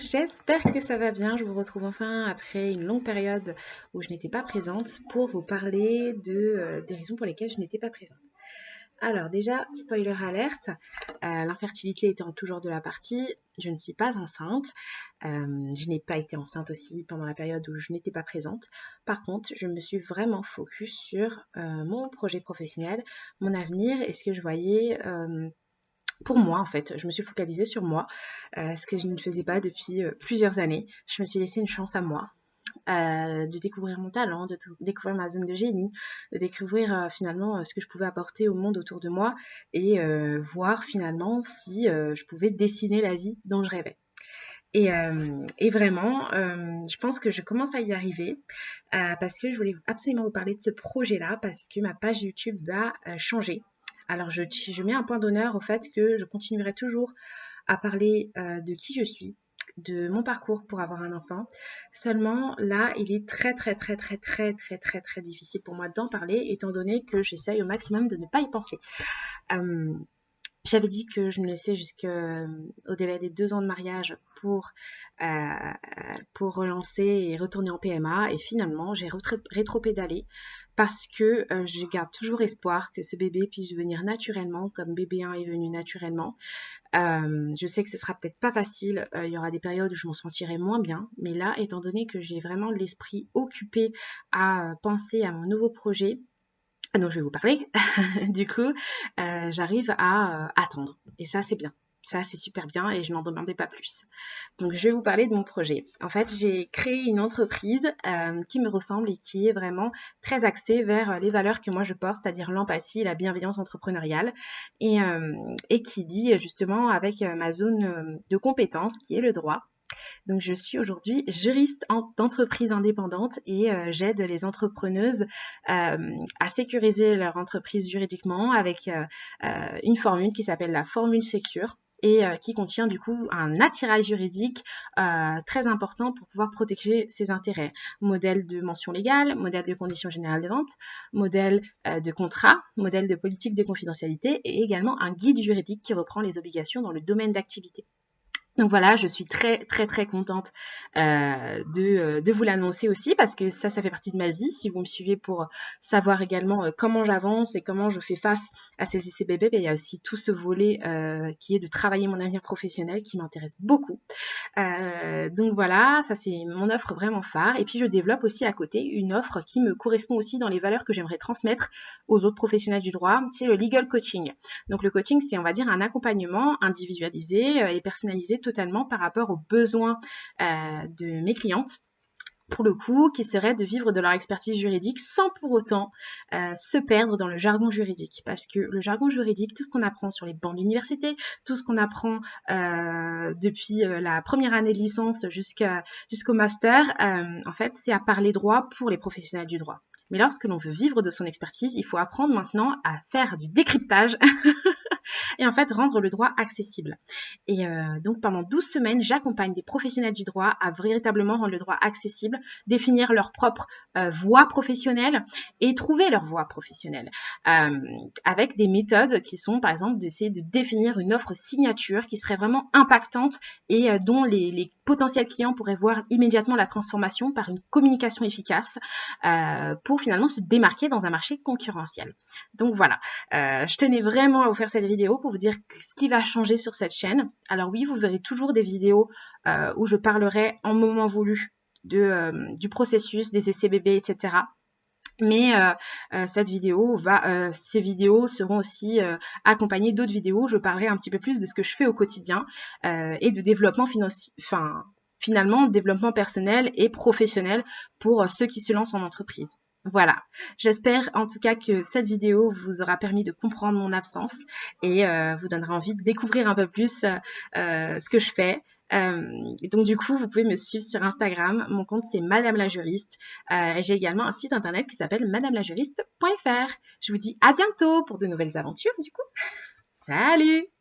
j'espère que ça va bien. Je vous retrouve enfin après une longue période où je n'étais pas présente pour vous parler des raisons pour lesquelles je n'étais pas présente. Alors déjà, spoiler alerte, l'infertilité étant toujours de la partie, je ne suis pas enceinte. Je n'ai pas été enceinte aussi pendant la période où je n'étais pas présente. Par contre, je me suis vraiment focus sur mon projet professionnel, mon avenir et ce que je voyais pour moi en fait. Je me suis focalisée sur moi, ce que je ne faisais pas depuis plusieurs années. Je me suis laissé une chance à moi. De découvrir mon talent, de découvrir ma zone de génie, de découvrir finalement ce que je pouvais apporter au monde autour de moi et voir finalement si je pouvais dessiner la vie dont je rêvais. Et vraiment, je pense que je commence à y arriver parce que je voulais absolument vous parler de ce projet-là parce que ma page YouTube va changer. Alors je mets un point d'honneur au fait que je continuerai toujours à parler de qui je suis, de mon parcours pour avoir un enfant. Seulement là, il est très difficile pour moi d'en parler étant donné que j'essaye au maximum de ne pas y penser. J'avais dit que je me laissais jusqu'au délai des 2 ans de mariage pour relancer et retourner en PMA. Et finalement, j'ai rétropédalé parce que je garde toujours espoir que ce bébé puisse venir naturellement, comme bébé 1 est venu naturellement. Je sais que ce sera peut-être pas facile. Il y aura des périodes où je m'en sentirai moins bien. Mais là, étant donné que j'ai vraiment l'esprit occupé à penser à mon nouveau projet, dont je vais vous parler, du coup, j'arrive à attendre. Et ça, c'est bien. Ça, c'est super bien et je n'en demandais pas plus. Donc, je vais vous parler de mon projet. En fait, j'ai créé une entreprise qui me ressemble et qui est vraiment très axée vers les valeurs que moi je porte, c'est-à-dire l'empathie et la bienveillance entrepreneuriale. Et qui dit justement avec ma zone de compétence qui est le droit. Donc, je suis aujourd'hui juriste d'entreprise indépendante et j'aide les entrepreneuses à sécuriser leur entreprise juridiquement avec une formule qui s'appelle la formule Sécure et qui contient du coup un attirage juridique très important pour pouvoir protéger ses intérêts. Modèle de mention légale, modèle de conditions générales de vente, modèle de contrat, modèle de politique de confidentialité et également un guide juridique qui reprend les obligations dans le domaine d'activité. Donc voilà, je suis très contente de vous l'annoncer aussi parce que ça fait partie de ma vie. Si vous me suivez pour savoir également comment j'avance et comment je fais face à ces essais bébés, il y a aussi tout ce volet qui est de travailler mon avenir professionnel qui m'intéresse beaucoup. Donc voilà, ça c'est mon offre vraiment phare. Et puis je développe aussi à côté une offre qui me correspond aussi dans les valeurs que j'aimerais transmettre aux autres professionnels du droit. C'est le legal coaching. Donc le coaching, c'est on va dire un accompagnement individualisé et personnalisé totalement par rapport aux besoins de mes clientes, pour le coup, qui serait de vivre de leur expertise juridique sans pour autant se perdre dans le jargon juridique. Parce que le jargon juridique, tout ce qu'on apprend sur les bancs d'université, tout ce qu'on apprend depuis la première année de licence jusqu'au master, en fait, c'est à parler droit pour les professionnels du droit. Mais lorsque l'on veut vivre de son expertise, il faut apprendre maintenant à faire du décryptage et en fait rendre le droit accessible. Et donc pendant 12 semaines, j'accompagne des professionnels du droit à véritablement rendre le droit accessible, définir leur propre voie professionnelle et trouver leur voie professionnelle avec des méthodes qui sont par exemple d'essayer de définir une offre signature qui serait vraiment impactante et dont les potentiels clients pourraient voir immédiatement la transformation par une communication efficace pour finalement se démarquer dans un marché concurrentiel. Donc voilà, je tenais vraiment à vous faire cette vidéo pour vous dire ce qui va changer sur cette chaîne. Alors oui, vous verrez toujours des vidéos où je parlerai en moment voulu du processus, des essais bébés, etc. Mais ces vidéos seront aussi accompagnées d'autres vidéos où je parlerai un petit peu plus de ce que je fais au quotidien et de développement financier, finalement développement personnel et professionnel pour ceux qui se lancent en entreprise. Voilà, j'espère en tout cas que cette vidéo vous aura permis de comprendre mon absence et vous donnera envie de découvrir un peu plus ce que je fais. Donc du coup, vous pouvez me suivre sur Instagram. Mon compte, c'est Madame la Juriste. J'ai également un site internet qui s'appelle madamelajuriste.fr. Je vous dis à bientôt pour de nouvelles aventures du coup. Salut!